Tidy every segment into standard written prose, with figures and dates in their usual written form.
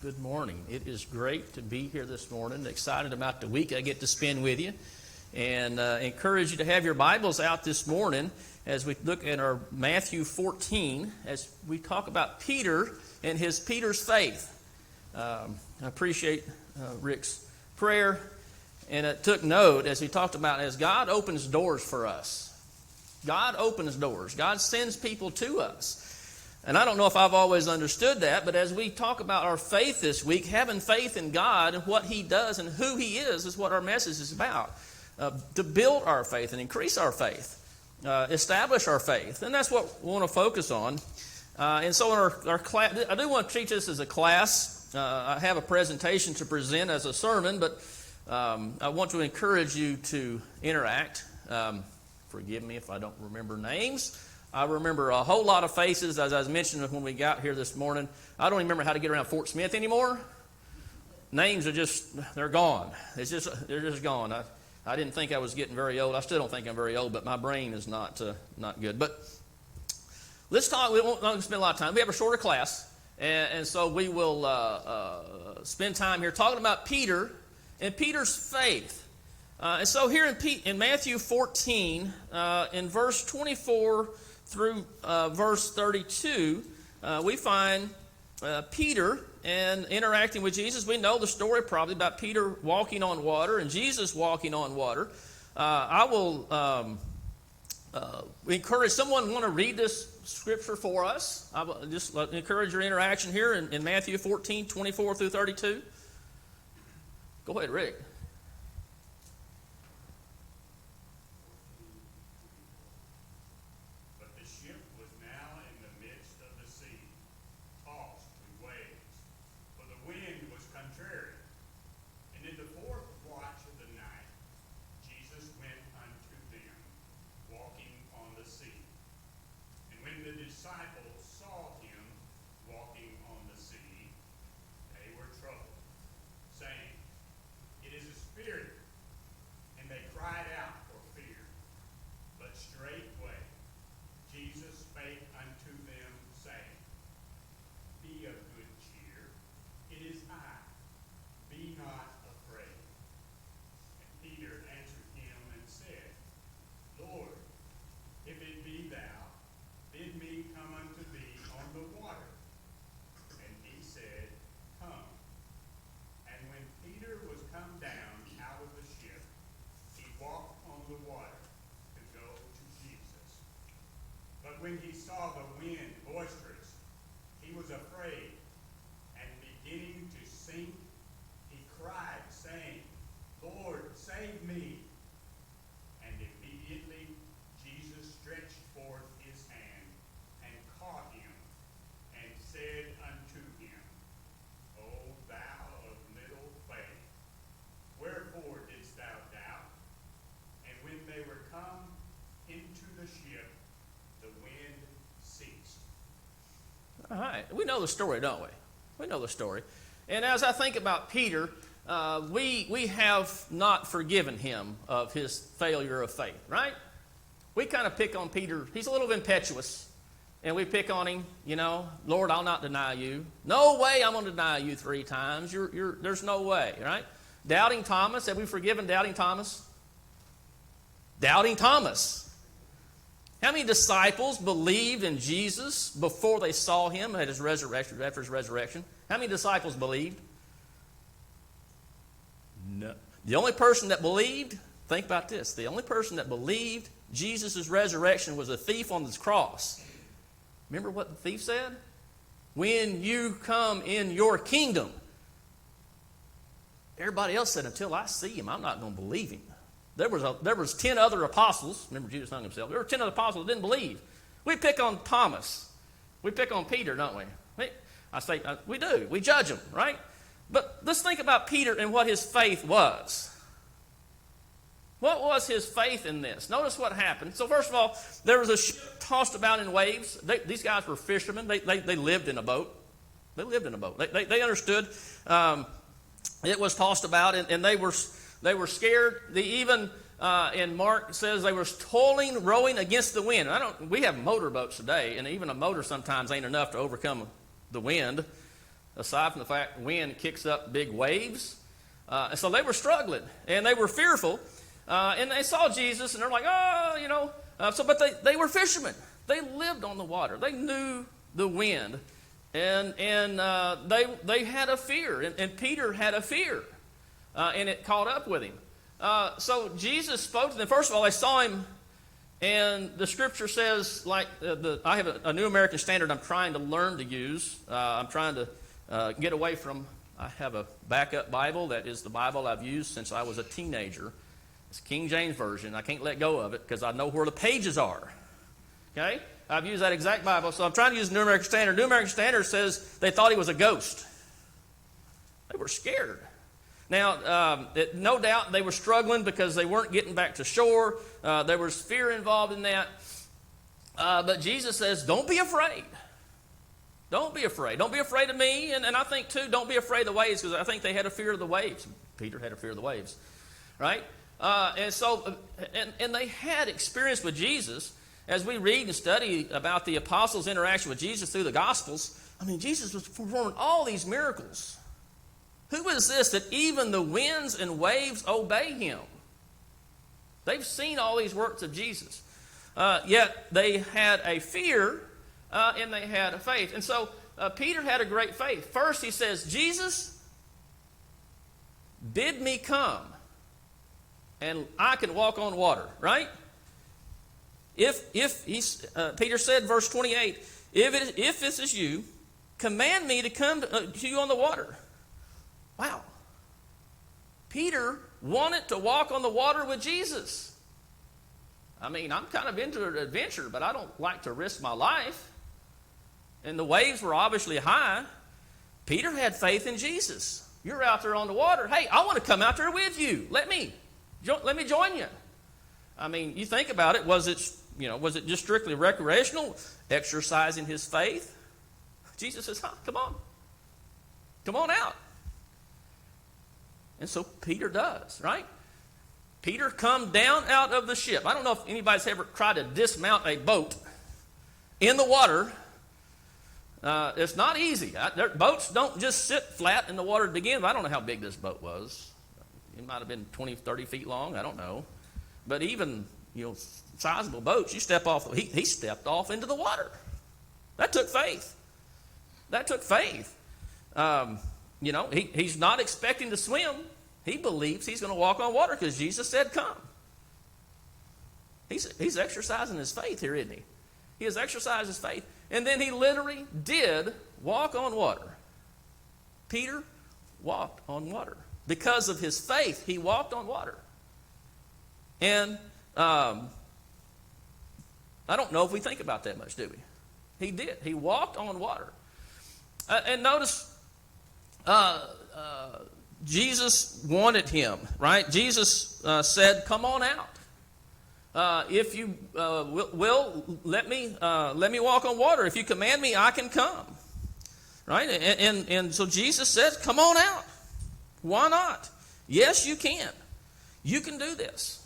Good morning. It is great to be here this morning. Excited about the week I get to spend with you. And encourage you to have your Bibles out this morning as we look at our Matthew 14, as we talk about Peter and Peter's faith. I appreciate Rick's prayer. And it took note as he talked about as God opens doors for us. God opens doors. God sends people to us. And I don't know if I've always understood that, but as we talk about our faith this week, having faith in God and what He does and who He is what our message is about. To build our faith and increase our faith, establish our faith. And that's what we want to focus on. And so in our class, I do want to treat this as a class. I have a presentation to present as a sermon, but I want to encourage you to interact. Forgive me if I don't remember names. I remember a whole lot of faces, as I was mentioning when we got here this morning. I don't even remember how to get around Fort Smith anymore. Names are they're gone. They're just gone. I didn't think I was getting very old. I still don't think I'm very old, but my brain is not good. But let's talk. We won't spend a lot of time. We have a shorter class, and so we will spend time here talking about Peter and Peter's faith. And so here in Matthew 14, in verse 24 through verse 32, we find Peter and interacting with Jesus. We know the story probably about Peter walking on water and Jesus walking on water. I will encourage someone want to read this scripture for us. I will just encourage your interaction here in Matthew 14, 24 through 32. Go ahead, Rick. When he saw the wind boisterous, he was afraid, and beginning to sink, he cried, saying, Lord, save me. And immediately Jesus stretched forth his hand and caught him, and said unto him, O thou of little faith, wherefore didst thou doubt? And when they were come into the ship, the wind ceased. All right. We know the story, don't we? We know the story. And as I think about Peter, we have not forgiven him of his failure of faith, right? We kind of pick on Peter. He's a little impetuous. And we pick on him, Lord, I'll not deny you. No way I'm going to deny you 3 times. There's no way, right? Doubting Thomas. Have we forgiven Doubting Thomas? Doubting Thomas. How many disciples believed in Jesus before they saw him at his resurrection, after his resurrection? How many disciples believed? No. The only person that believed, think about this, the only person that believed Jesus' resurrection was a thief on the cross. Remember what the thief said? When you come in your kingdom. Everybody else said, until I see him, I'm not going to believe him. There was 10 other apostles. Remember, Jesus hung himself. There were 10 other apostles that didn't believe. We pick on Thomas. We pick on Peter, don't we? We do. We judge him, right? But let's think about Peter and what his faith was. What was his faith in this? Notice what happened. So first of all, there was a ship tossed about in waves. These guys were fishermen. They lived in a boat. They lived in a boat. They understood it was tossed about, and they were scared. In Mark says they were toiling, rowing against the wind. We have motorboats today, and even a motor sometimes ain't enough to overcome the wind. aside from the fact the wind kicks up big waves. And so they were struggling, and they were fearful. And they saw Jesus, and they're like, oh, you know. But they were fishermen. They lived on the water. They knew the wind. And they had a fear, and Peter had a fear, and it caught up with him. So Jesus spoke to them. First of all, they saw him, and the scripture says, like, I have a New American Standard I'm trying to learn to use. I'm trying to get away from, I have a backup Bible that is the Bible I've used since I was a teenager. It's King James Version. I can't let go of it because I know where the pages are. Okay? I've used that exact Bible, so I'm trying to use the New American Standard. New American Standard says they thought he was a ghost. They were scared. Now, no doubt they were struggling because they weren't getting back to shore. There was fear involved in that. But Jesus says, don't be afraid. Don't be afraid. Don't be afraid of me. And I think, too, don't be afraid of the waves, because I think they had a fear of the waves. Peter had a fear of the waves, right? And they had experience with Jesus. As we read and study about the apostles' interaction with Jesus through the Gospels, I mean, Jesus was performing all these miracles. Who is this that even the winds and waves obey him? They've seen all these works of Jesus. Yet they had a fear and they had a faith. And so Peter had a great faith. First he says, Jesus, bid me come, and I can walk on water, right? Peter said, verse 28, if this is you, command me to come to you on the water. Wow. Peter wanted to walk on the water with Jesus. I mean, I'm kind of into an adventure, but I don't like to risk my life. And the waves were obviously high. Peter had faith in Jesus. You're out there on the water. Hey, I want to come out there with you. Let me join you. I mean, you think about it. Was it just strictly recreational, exercising his faith? Jesus says, come on out. And so Peter does, right? Peter come down out of the ship. I don't know if anybody's ever tried to dismount a boat in the water. It's not easy. Boats don't just sit flat in the water to begin with. I don't know how big this boat was. It might have been 20, 30 feet long. I don't know. But even, sizable boats, you step off. He stepped off into the water. That took faith. He's not expecting to swim. He believes he's going to walk on water because Jesus said, come. He's exercising his faith here, isn't he? He has exercised his faith. And then he literally did walk on water. Peter walked on water. Because of his faith, he walked on water. And I don't know if we think about that much, do we? He did. He walked on water. And notice, Jesus wanted him, right? Jesus said, come on out. If you will, let me walk on water. If you command me, I can come. Right? And so Jesus says, come on out. Why not? Yes, you can. You can do this.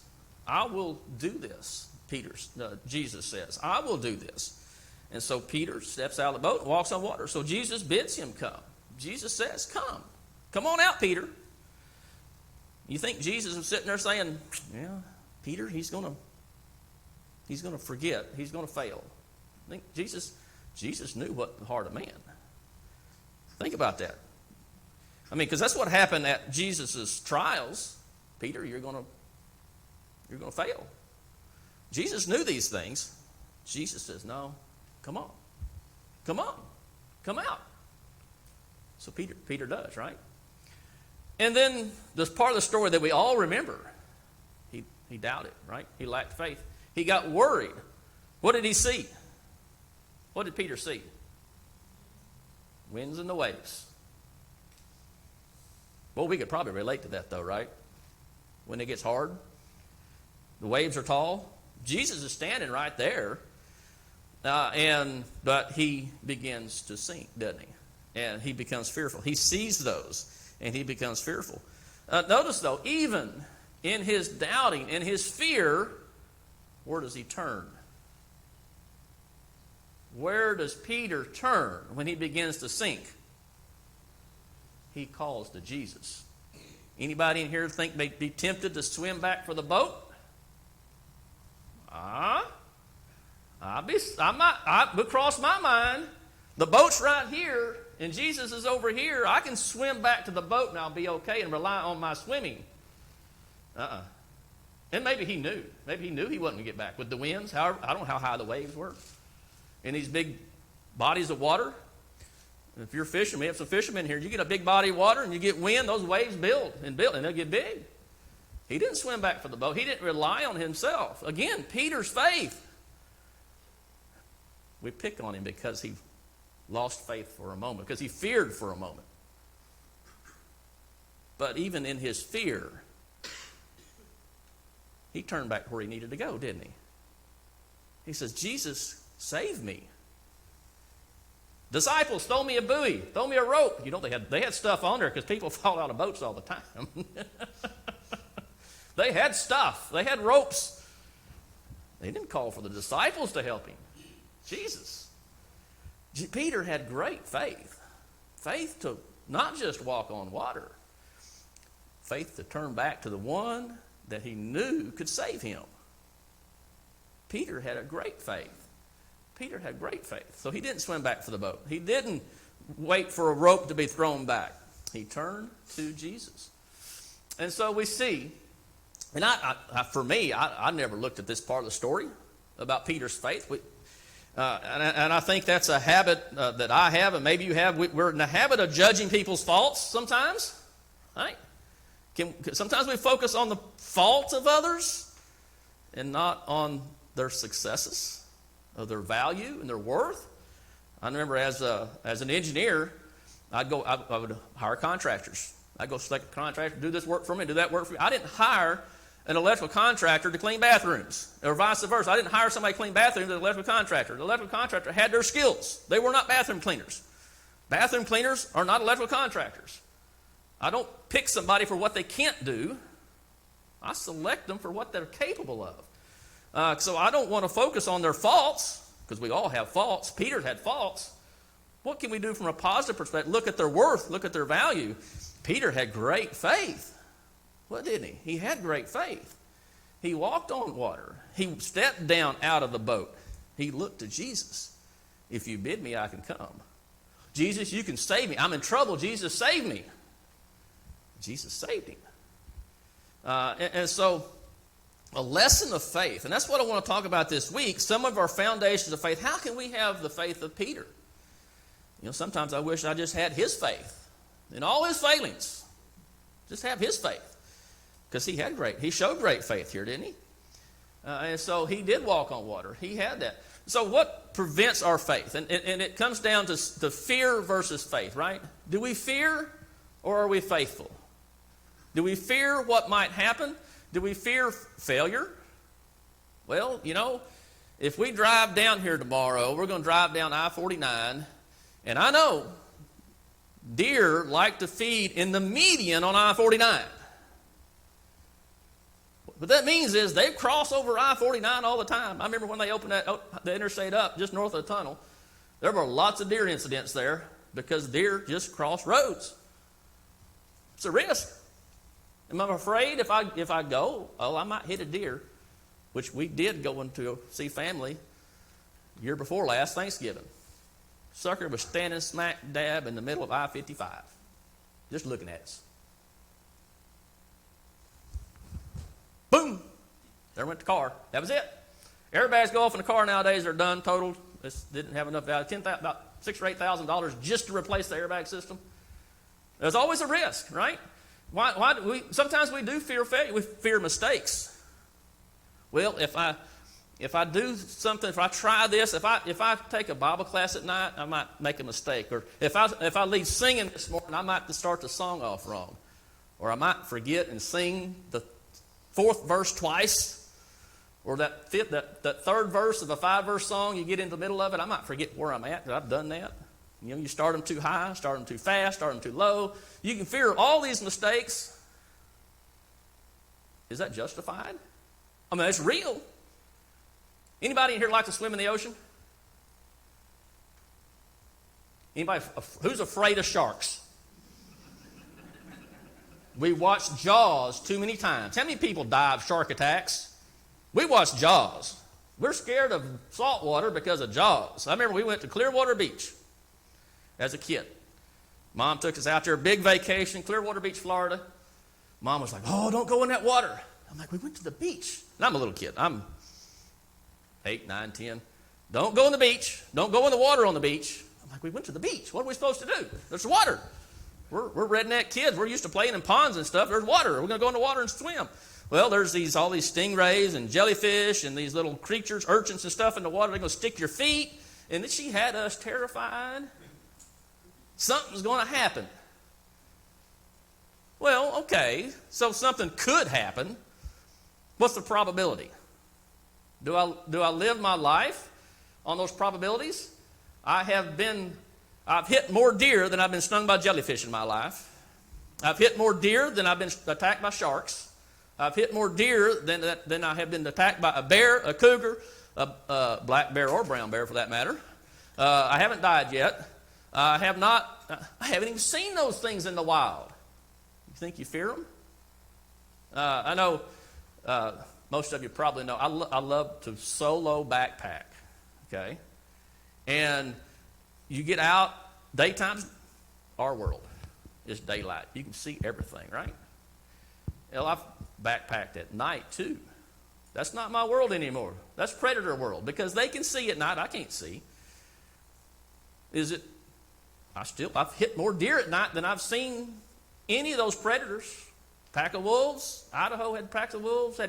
I will do this, Jesus says. I will do this. And so Peter steps out of the boat and walks on water. So Jesus bids him come. Jesus says, come. Come on out, Peter. You think Jesus was sitting there saying, yeah, Peter, he's going to forget. He's going to fail. I think Jesus knew what the heart of man. Think about that. I mean, because that's what happened at Jesus' trials. Peter, you're going to fail. Jesus knew these things. Jesus says, no, come on. Come out. So Peter does, right? And then this part of the story that we all remember, he doubted, right? He lacked faith. He got worried. What did he see? What did Peter see? Winds and the waves. Well, we could probably relate to that, though, right? When it gets hard, the waves are tall. Jesus is standing right there, but he begins to sink, doesn't he? And he becomes fearful. He sees those, and he becomes fearful. Notice, though, even in his doubting, in his fear, where does he turn? Where does Peter turn when he begins to sink? he calls to Jesus. Anybody in here think they'd be tempted to swim back for the boat? It would cross my mind. The boat's right here, and Jesus is over here. I can swim back to the boat, and I'll be okay and rely on my swimming. And maybe he knew. Maybe he knew he wasn't going to get back with the winds. However, I don't know how high the waves were. In these big bodies of water, if you're fishing, we have some fishermen here. You get a big body of water and you get wind, those waves build, and they'll get big. He didn't swim back for the boat. He didn't rely on himself. Again, Peter's faith. We pick on him because he lost faith for a moment, because he feared for a moment. But even in his fear, he turned back where he needed to go, didn't he? He says, Jesus, save me. Disciples, throw me a buoy, throw me a rope. You know, they had stuff on there because people fall out of boats all the time. They had stuff. They had ropes. They didn't call for the disciples to help him. Jesus. Peter had great faith. Faith to not just walk on water. Faith to turn back to the one that he knew could save him. Peter had a great faith. Peter had great faith. So he didn't swim back for the boat. He didn't wait for a rope to be thrown back. He turned to Jesus. And so we see, and for me, I never looked at this part of the story about Peter's faith. And I think that's a habit that I have, and maybe you have. We're in the habit of judging people's faults sometimes, right? Sometimes we focus on the faults of others and not on their successes, of their value and their worth. I remember as an engineer, I would hire contractors. I'd go select a contractor, do this work for me, do that work for me. I didn't hire an electrical contractor to clean bathrooms, or vice versa. I didn't hire somebody to clean bathrooms as an electrical contractor. The electrical contractor had their skills. They were not bathroom cleaners. Bathroom cleaners are not electrical contractors. I don't pick somebody for what they can't do. I select them for what they're capable of. So I don't want to focus on their faults, because we all have faults. Peter had faults. What can we do from a positive perspective? Look at their worth. Look at their value. Peter had great faith. What didn't he? He had great faith. He walked on water. He stepped down out of the boat. He looked to Jesus. If you bid me, I can come. Jesus, you can save me. I'm in trouble. Jesus, save me. Jesus saved him. And so a lesson of faith, and that's what I want to talk about this week, some of our foundations of faith. How can we have the faith of Peter? You know, sometimes I wish I just had his faith in all his failings. Just have his faith. Because he showed great faith here, didn't he? And so he did walk on water. He had that. So what prevents our faith? And it comes down to fear versus faith, right? Do we fear or are we faithful? Do we fear what might happen? Do we fear failure? Well, you know, if we drive down here tomorrow, we're going to drive down I-49, and I know deer like to feed in the median on I-49. What that means is they cross over I-49 all the time. I remember when they opened the interstate up just north of the tunnel, there were lots of deer incidents there because deer just cross roads. It's a risk. Am I afraid if I go, I might hit a deer, which we did go into see family year before last Thanksgiving. Sucker was standing smack dab in the middle of I-55, just looking at us. Boom! There went the car. That was it. Airbags go off in the car nowadays. They're done, totaled. This didn't have enough value. About $6,000 or $8,000 just to replace the airbag system. There's always a risk, right? Why do we? Sometimes we do fear failure. We fear mistakes. Well, if I do something, if I try this, if I take a Bible class at night, I might make a mistake. Or if I lead singing this morning, I might start the song off wrong. Or I might forget and sing the fourth verse twice. Or that third verse of a 5-verse song, you get into the middle of it, I might forget where I'm at, because I've done that. You know, you start them too high, start them too fast, start them too low. You can fear all these mistakes. Is that justified? I mean, it's real. Anybody in here like to swim in the ocean? Anybody who's afraid of sharks? We watched Jaws too many times. How many people die of shark attacks? We watched Jaws. We're scared of salt water because of Jaws. I remember we went to Clearwater Beach as a kid. Mom took us out there, big vacation, Clearwater Beach, Florida. Mom was like, oh, don't go in that water. I'm like, we went to the beach. And I'm a little kid. I'm 8, 9, 10. Don't go in the beach. Don't go in the water on the beach. I'm like, we went to the beach. What are we supposed to do? There's water. We're redneck kids. We're used to playing in ponds and stuff. There's water. We're going to go in the water and swim. Well, there's all these stingrays and jellyfish and these little creatures, urchins and stuff in the water. They're going to stick your feet. And then she had us terrified. Something's going to happen. Well, okay, so something could happen. What's the probability? Do I live my life on those probabilities? I've hit more deer than I've been stung by jellyfish in my life. I've hit more deer than I've been attacked by sharks. I've hit more deer than I have been attacked by a bear, a cougar, a black bear or brown bear for that matter. I haven't died yet. I haven't even seen those things in the wild. You think you fear them? I know most of you probably know I love to solo backpack, okay? And you get out, daytime's our world. It's daylight. You can see everything, right? Well, I've backpacked at night too. That's not my world anymore. That's predator world because they can see at night. I can't see. I've hit more deer at night than I've seen any of those predators. Pack of wolves. Idaho had packs of wolves.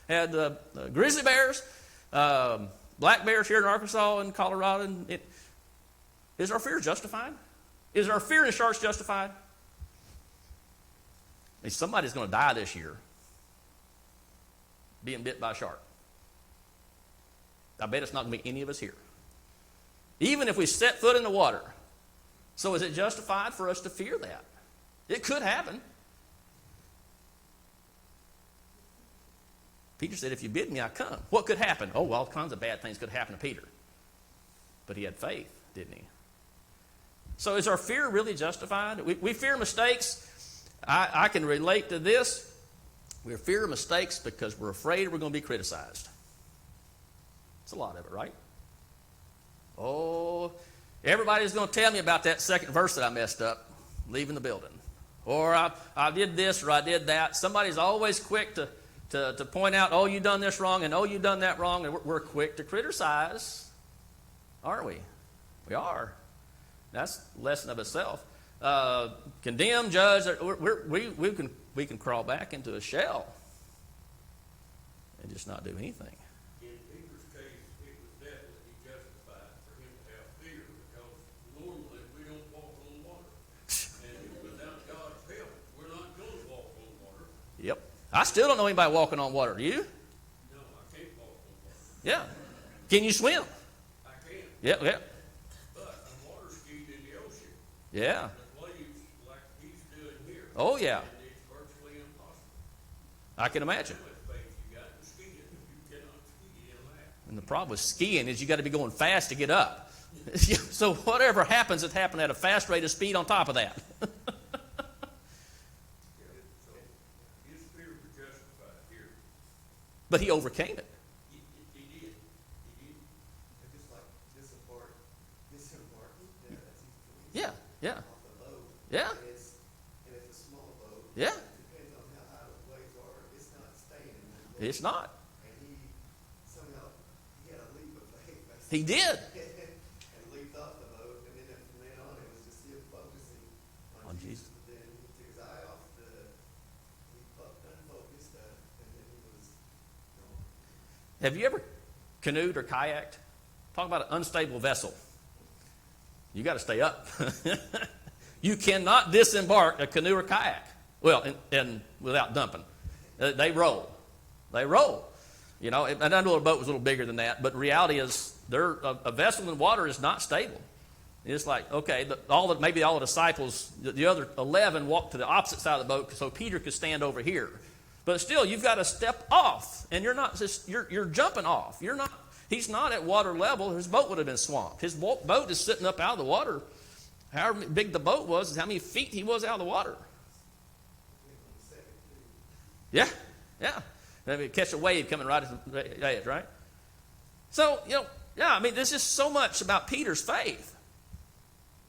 Had grizzly bears. Black bears here in Arkansas and Colorado. Is our fear justified? Is our fear in sharks justified? Somebody's going to die this year being bit by a shark. I bet it's not going to be any of us here. Even if we set foot in the water. So is it justified for us to fear that? It could happen. Peter said, if you bid me, I come. What could happen? Oh, all kinds of bad things could happen to Peter. But he had faith, didn't he? So is our fear really justified? We fear mistakes. I can relate to this. We fear mistakes because we're afraid we're going to be criticized. It's a lot of it, right? Oh, everybody's going to tell me about that second verse that I messed up, leaving the building. Or I did this or I did that. Somebody's always quick to point out, oh, you done this wrong, and oh, you done that wrong, and we're quick to criticize, aren't we? We are. That's a lesson of itself. Condemn, judge, we can crawl back into a shell and just not do anything. In Peter's case, it was definitely justified for him to have fear because normally we don't walk on water. And without God's help, we're not going to walk on water. Yep. I still don't know anybody walking on water. Do you? No, I can't walk on water. Yeah. Can you swim? I can. Yeah, yeah. But I'm water skiing in the ocean. Yeah. The waves like he's doing here. Oh, yeah. And it's virtually impossible. I can imagine. How much faith you got in skiing? You cannot ski in that. And the problem with skiing is you got to be going fast to get up. So whatever happens, it happened at a fast rate of speed on top of that. So his fear was justified here. But he overcame it. He did. He did. And just like disembarking, that's Yeah, yeah, off the boat. yeah, And it's a small boat. yeah. It depends on how high the waves are. It's not staying in the boat. It's not. And he somehow, he had a leap of faith. He did. And leaped off the boat. And then from then on, it was just him focusing On on Jesus. Jesus. But then he took his eye off he unfocused, and then he was gone. Have you ever canoed or kayaked? Talk about an unstable vessel. You got to stay up. You cannot disembark a canoe or kayak. Well, and without dumping. They roll. They roll. You know, and I know a boat was a little bigger than that, but reality is a vessel in water is not stable. It's like, okay, maybe all the disciples, the other 11 walked to the opposite side of the boat so Peter could stand over here. But still, you've got to step off, and you're jumping off. He's not at water level. His boat would have been swamped. His boat is sitting up out of the water. However big the boat was is how many feet he was out of the water. Yeah, yeah. Maybe catch a wave coming right at the edge, right? So, yeah, I mean, there's just so much about Peter's faith.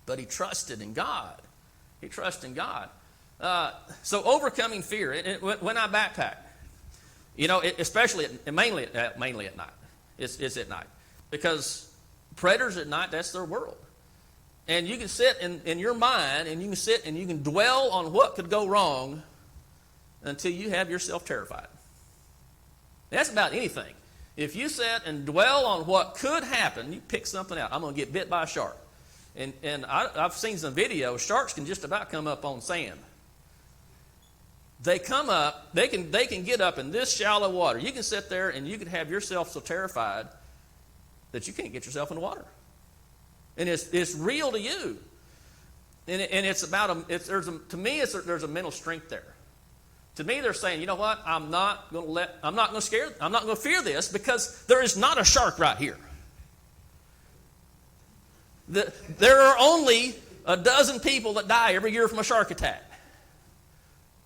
But he trusted in God. He trusted in God. So overcoming fear. When I backpack, especially, mainly at night. It's at night. Because predators at night, that's their world. And you can sit in your mind, and you can sit and you can dwell on what could go wrong until you have yourself terrified. That's about anything. If you sit and dwell on what could happen, you pick something out. I'm going to get bit by a shark. And I've seen some videos. Sharks can just about come up on sand. They come up. They can get up in this shallow water. You can sit there and you can have yourself so terrified that you can't get yourself in the water. And it's real to you. And it's about there's a mental strength there. To me, they're saying, you know what? I'm not going to fear this because there is not a shark right here. There are only a dozen people that die every year from a shark attack.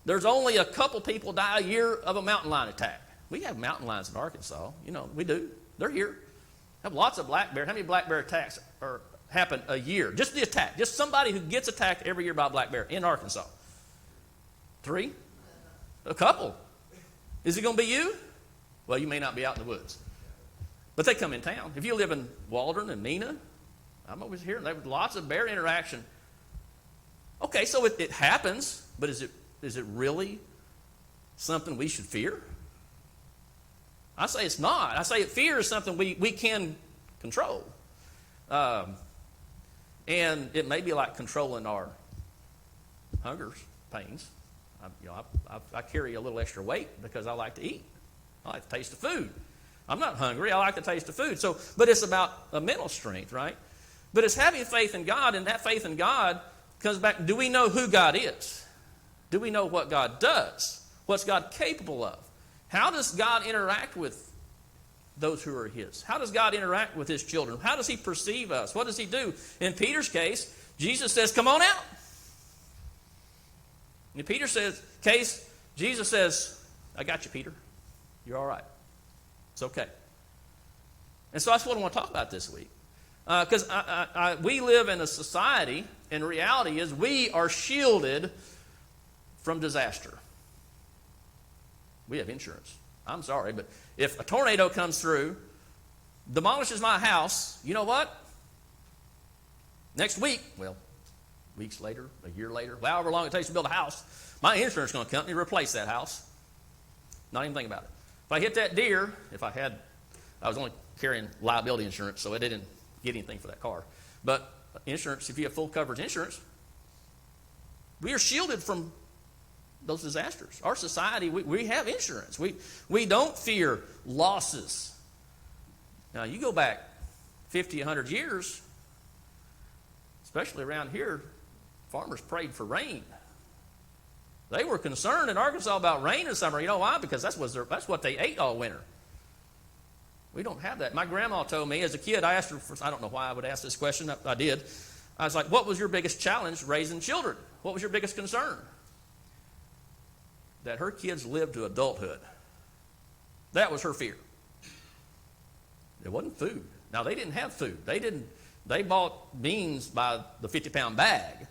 There's only a couple people die a year of a mountain lion attack. We have mountain lions in Arkansas. We do. They're here. We have lots of black bears. How many black bear attacks happen a year? Just the attack. Just somebody who gets attacked every year by a black bear in Arkansas. 3? A couple. Is it going to be you? Well, you may not be out in the woods. But they come in town. If you live in Waldron and Neenah, I'm always hearing there was lots of bear interaction. Okay, so it happens, but is it really something we should fear? I say it's not. I say fear is something we can control. And it may be like controlling our hungers, pains. I carry a little extra weight because I like to eat. I like the taste of food. I'm not hungry. I like the taste of food. But it's about a mental strength, right? But it's having faith in God, and that faith in God comes back, do we know who God is? Do we know what God does? What's God capable of? How does God interact with those who are His? How does God interact with His children? How does He perceive us? What does He do? In Peter's case, Jesus says, come on out. In Peter's case, Jesus says, I got you, Peter. You're all right. It's okay. And so that's what I want to talk about this week. Because we live in a society, and reality is we are shielded from disaster. We have insurance. I'm sorry, but if a tornado comes through, demolishes my house, you know what? Next week, weeks later, a year later, however long it takes to build a house, my insurance is going to come and replace that house. Not even think about it. If I hit that deer, I was only carrying liability insurance, so I didn't get anything for that car. But insurance, if you have full coverage insurance, we are shielded from those disasters. Our society, we have insurance. We don't fear losses. Now, you go back 50, 100 years, especially around here, farmers prayed for rain. They were concerned in Arkansas about rain in summer. You know why? Because that's what they ate all winter. We don't have that. My grandma told me as a kid, I asked her, I don't know why I would ask this question. I did. I was like, what was your biggest challenge raising children? What was your biggest concern? That her kids lived to adulthood. That was her fear. It wasn't food. Now, they didn't have food. They bought beans by the 50-pound bag,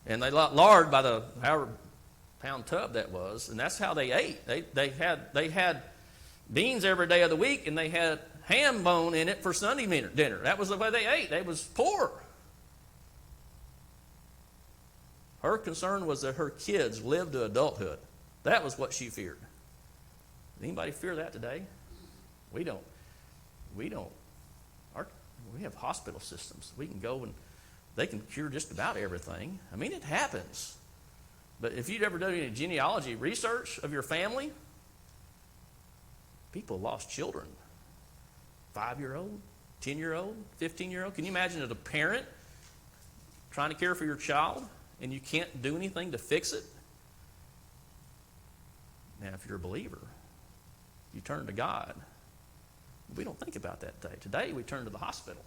and they bought lard by the however-pound tub that was, and that's how they ate. They had beans every day of the week, and they had ham bone in it for Sunday dinner. That was the way they ate. They was poor. Her concern was that her kids lived to adulthood. That was what she feared. Anybody fear that today? We don't. We have hospital systems. We can go and they can cure just about everything. I mean, it happens. But if you've ever done any genealogy research of your family, people lost children. 5-year-old, 10-year-old, 15-year-old. Can you imagine as a parent trying to care for your child and you can't do anything to fix it? Now, if you're a believer, you turn to God. We don't think about that today. Today, we turn to the hospital.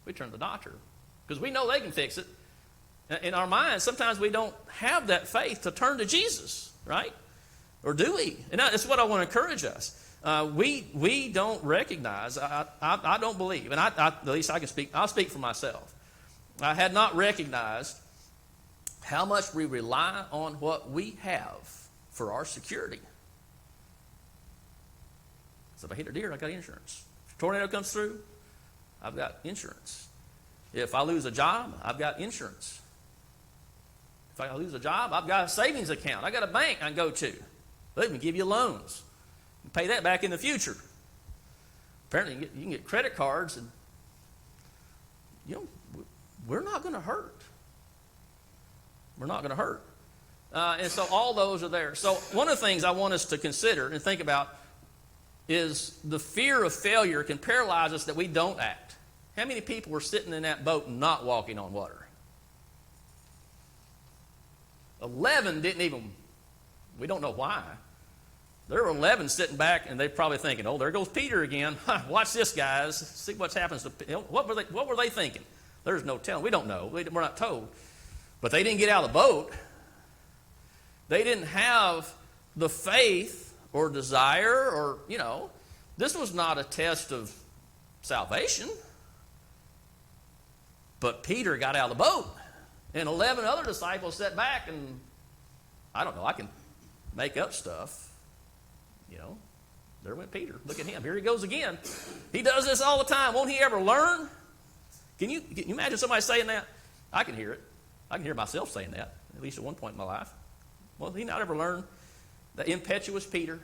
We turn to the doctor because we know they can fix it. In our minds, sometimes we don't have that faith to turn to Jesus, right? Or do we? And that's what I want to encourage us. We don't recognize, I don't believe, and at least I can speak, I'll speak for myself. I had not recognized how much we rely on what we have for our security. So if I hit a deer, I got insurance. If a tornado comes through, I've got insurance. If I lose a job, I've got insurance. If I lose a job, I've got a savings account. I got a bank I can go to. They even give you loans. You pay that back in the future. Apparently, you can get credit cards, and we're not going to hurt. We're not going to hurt. And so all those are there. So one of the things I want us to consider and think about is the fear of failure can paralyze us that we don't act. How many people were sitting in that boat and not walking on water? 11 didn't even, we don't know why. There were 11 sitting back, and they're probably thinking, oh, there goes Peter again. Watch this, guys. See what happens to what were they thinking? There's no telling. We don't know. We're not told. But they didn't get out of the boat. They didn't have the faith or desire or, this was not a test of salvation. But Peter got out of the boat. And 11 other disciples sat back and, I don't know, I can make up stuff. There went Peter. Look at him. Here he goes again. He does this all the time. Won't he ever learn? Can you imagine somebody saying that? I can hear it. I can hear myself saying that, at least at one point in my life. Well, he not ever learned the impetuous Peter,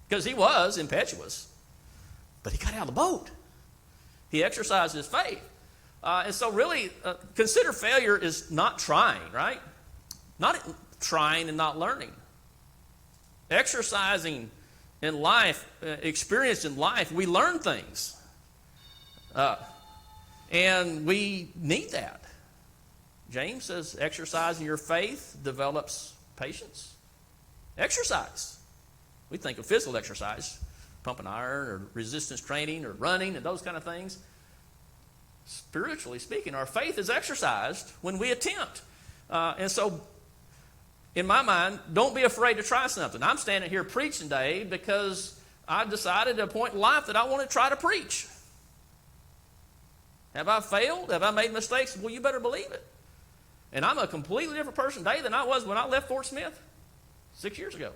because he was impetuous, but he got out of the boat. He exercised his faith. And so really, consider failure is not trying, right? Not trying and not learning. Exercising in life, experience in life, we learn things. And we need that. James says exercising your faith develops patience. Exercise. We think of physical exercise, pumping iron or resistance training or running and those kind of things. Spiritually speaking, our faith is exercised when we attempt. And so, in my mind, don't be afraid to try something. I'm standing here preaching today because I decided at a point in life that I want to try to preach. Have I failed? Have I made mistakes? Well, you better believe it. And I'm a completely different person today than I was when I left Fort Smith 6 years ago.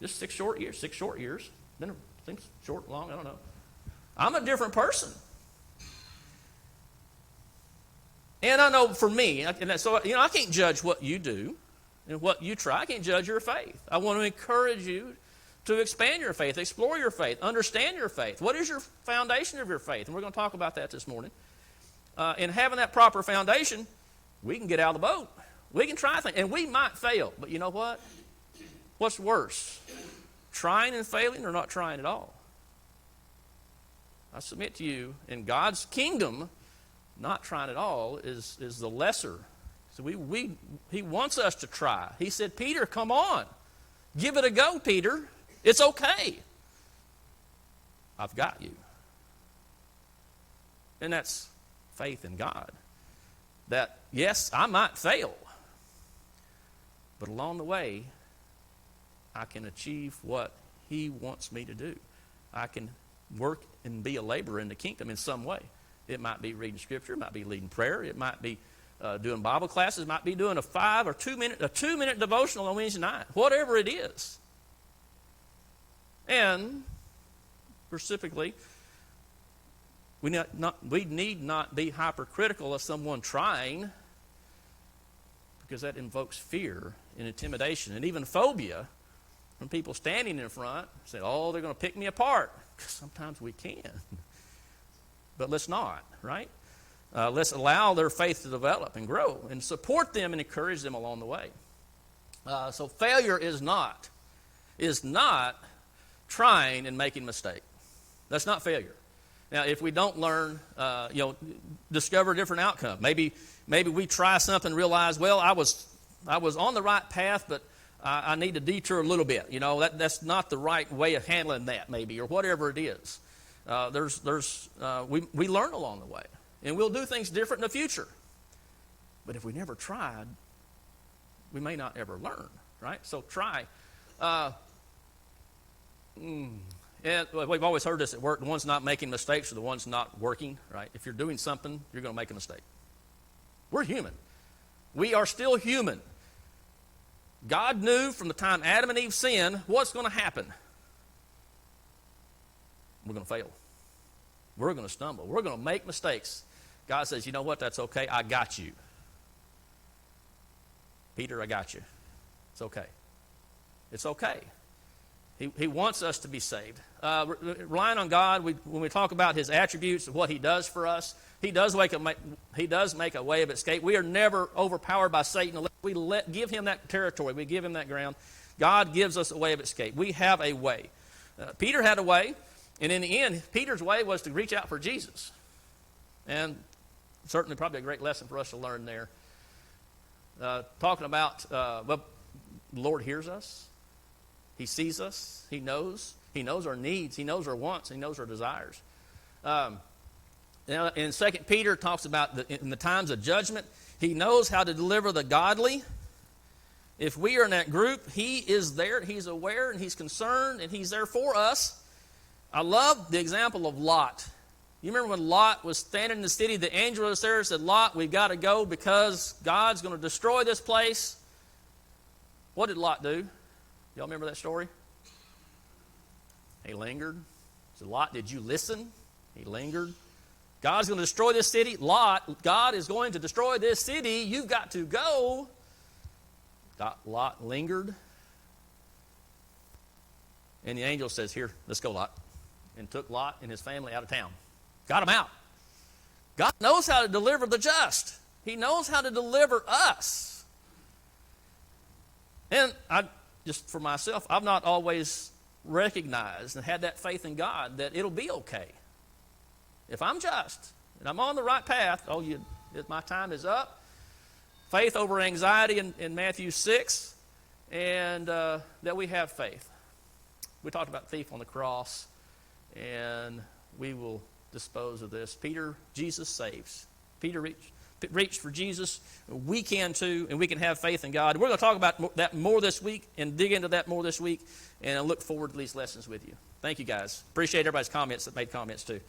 Just 6 short years. 6 short years. Then I think short, long, I don't know. I'm a different person. And I know for me, so I can't judge what you do and what you try. I can't judge your faith. I want to encourage you to expand your faith, explore your faith, understand your faith. What is your foundation of your faith? And we're going to talk about that this morning. And having that proper foundation, we can get out of the boat. We can try things, and we might fail. But you know what? What's worse? Trying and failing or not trying at all? I submit to you, in God's kingdom, not trying at all is the lesser. So He wants us to try. He said, Peter, come on. Give it a go, Peter. It's okay. I've got you. And that's faith in God. That, yes, I might fail, but along the way, I can achieve what He wants me to do. I can work and be a laborer in the kingdom in some way. It might be reading Scripture. It might be leading prayer. It might be doing Bible classes. It might be doing a 5 or 2 minute devotional on Wednesday night. Whatever it is. And specifically, we need not be hypercritical of someone trying, because that invokes fear and intimidation and even phobia from people standing in front saying, oh, they're going to pick me apart. Sometimes we can. But let's not, right? Let's allow their faith to develop and grow and support them and encourage them along the way. So failure is not trying and making a mistake. That's not failure. Now, if we don't learn, discover a different outcome. Maybe we try something and realize, well, I was on the right path, but I need to detour a little bit. That's not the right way of handling that, maybe, or whatever it is. We learn along the way, and we'll do things different in the future. But if we never tried, we may not ever learn, right? So try. And we've always heard this at work: the ones not making mistakes are the ones not working, right? If you're doing something, you're going to make a mistake. We're human. We are still human. God knew from the time Adam and Eve sinned what's going to happen. We're going to fail. We're going to stumble. We're going to make mistakes. God says, you know what? That's okay. I got you. Peter, I got you. It's okay. It's okay. He wants us to be saved. Relying on God, when we talk about His attributes of what He does for us, He does make a way of escape. We are never overpowered by Satan. We give him that territory. We give him that ground. God gives us a way of escape. We have a way. Peter had a way, and in the end, Peter's way was to reach out for Jesus. And certainly probably a great lesson for us to learn there. Talking about, the Lord hears us. He sees us. He knows. He knows our needs. He knows our wants. He knows our desires. Now, in 2 Peter, it talks about in the times of judgment, He knows how to deliver the godly. If we are in that group, He is there. He's aware and He's concerned and He's there for us. I love the example of Lot. You remember when Lot was standing in the city, the angel was there and said, Lot, we've got to go because God's going to destroy this place. What did Lot do? Y'all remember that story? He lingered. So Lot, did you listen? He lingered. God's going to destroy this city. Lot, God is going to destroy this city. You've got to go. Lot lingered. And the angel says, here, let's go, Lot. And took Lot and his family out of town. Got them out. God knows how to deliver the just. He knows how to deliver us. And just for myself, I've not always recognized and had that faith in God that it'll be okay. If I'm just and I'm on the right path, my time is up. Faith over anxiety in Matthew 6, and that we have faith. We talked about the thief on the cross, and we will dispose of this. Jesus saves. Peter reached for Jesus. We can too, and we can have faith in God. We're going to talk about that more this week and dig into that more this week, and I look forward to these lessons with you. Thank you, guys. Appreciate everybody's comments that made comments too.